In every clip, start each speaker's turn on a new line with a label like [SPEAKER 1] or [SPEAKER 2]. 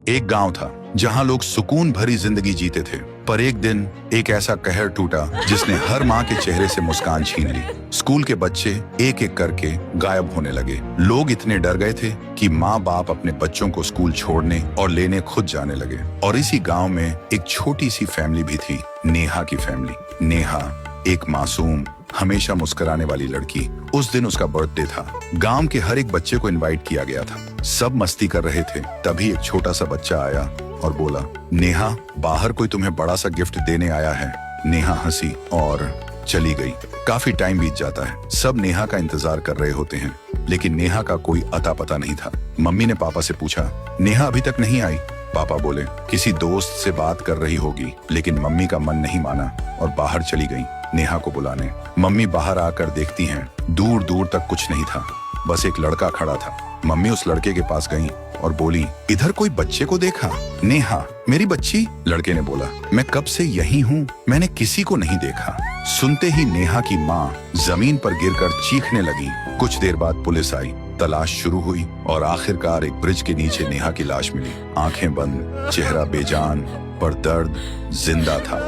[SPEAKER 1] एक गांव था जहां लोग सुकून भरी जिंदगी जीते थे, पर एक दिन एक ऐसा कहर टूटा जिसने हर माँ के चेहरे से मुस्कान छीन ली। स्कूल के बच्चे एक एक करके गायब होने लगे। लोग इतने डर गए थे कि माँ बाप अपने बच्चों को स्कूल छोड़ने और लेने खुद जाने लगे। और इसी गांव में एक छोटी सी फैमिली भी थी, नेहा की फैमिली। नेहा एक मासूम, हमेशा मुस्कुराने वाली लड़की। उस दिन उसका बर्थडे था। गांव के हर एक बच्चे को इनवाइट किया गया था। सब मस्ती कर रहे थे, तभी एक छोटा सा बच्चा आया और बोला, नेहा, बाहर कोई तुम्हें बड़ा सा गिफ्ट देने आया है। नेहा हंसी और चली गई। काफी टाइम बीत जाता है, सब नेहा का इंतजार कर रहे होते हैं, लेकिन नेहा का कोई अता पता नहीं था। मम्मी ने पापा से पूछा, नेहा अभी तक नहीं आई? पापा बोले, किसी दोस्त से बात कर रही होगी। लेकिन मम्मी का मन नहीं माना और बाहर चली गई नेहा को बुलाने। मम्मी बाहर आकर देखती हैं, दूर दूर तक कुछ नहीं था, बस एक लड़का खड़ा था। मम्मी उस लड़के के पास गई और बोली, इधर कोई बच्चे को देखा? नेहा, मेरी बच्ची? लड़के ने बोला, मैं कब से यही हूँ, मैंने किसी को नहीं देखा। सुनते ही नेहा की माँ जमीन पर गिरकर चीखने लगी। कुछ देर बाद पुलिस आई, तलाश शुरू हुई और आखिरकार एक ब्रिज के नीचे नेहा की लाश मिली। आंखें बंद, चेहरा बेजान, पर दर्द जिंदा था।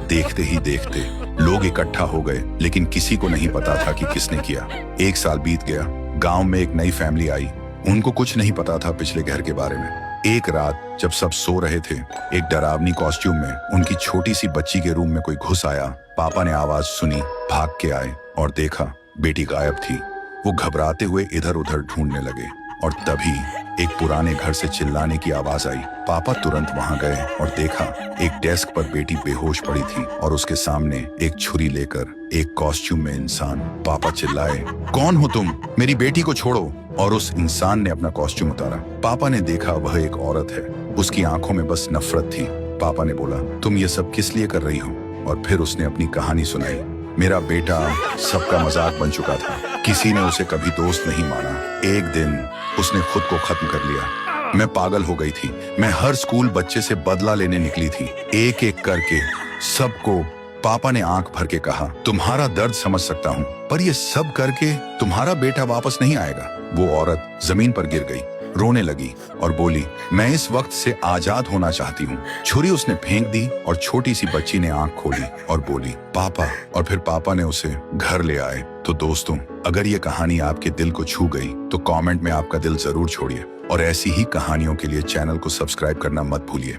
[SPEAKER 1] देखते ही देखते लोग इकट्ठा हो गए, लेकिन किसी को नहीं पता था कि किसने किया। एक साल बीत गया, गांव में एक नई फैमिली आई। उनको कुछ नहीं पता था पिछले घर के बारे में। एक रात जब सब सो रहे थे, एक डरावनी कॉस्ट्यूम में उनकी छोटी सी बच्ची के रूम में कोई घुस आया। पापा ने आवाज सुनी, भाग के आए और देखा बेटी गायब थी। वो घबराते हुए इधर उधर ढूंढने लगे और तभी एक पुराने घर से चिल्लाने की आवाज आई। पापा तुरंत वहां गए और देखा एक डेस्क पर बेटी बेहोश पड़ी थी और उसके सामने एक छुरी लेकर एक कॉस्ट्यूम में इंसान। पापा चिल्लाए, कौन हो तुम? मेरी बेटी को छोड़ो। और उस इंसान ने अपना कॉस्ट्यूम उतारा। पापा ने देखा वह एक औरत है, उसकी आंखों में बस नफरत थी। पापा ने बोला, तुम ये सब किस लिए कर रही हो? और फिर उसने अपनी कहानी सुनाई। मेरा बेटा सबका मजाक बन चुका था, किसी ने उसे कभी दोस्त नहीं माना। एक दिन उसने खुद को खत्म कर लिया। मैं पागल हो गई थी। मैं हर स्कूल बच्चे से बदला लेने निकली थी, एक एक करके सबको। पापा ने आंख भर के कहा, तुम्हारा दर्द समझ सकता हूँ, पर ये सब करके तुम्हारा बेटा वापस नहीं आएगा। वो औरत जमीन पर गिर गई, रोने लगी और बोली, मैं इस वक्त से आजाद होना चाहती हूँ। छुरी उसने फेंक दी और छोटी सी बच्ची ने आंख खोली और बोली, पापा। और फिर पापा ने उसे घर ले आए। तो दोस्तों, अगर ये कहानी आपके दिल को छू गई तो कमेंट में आपका दिल जरूर छोड़िए और ऐसी ही कहानियों के लिए चैनल को सब्सक्राइब करना मत भूलिए।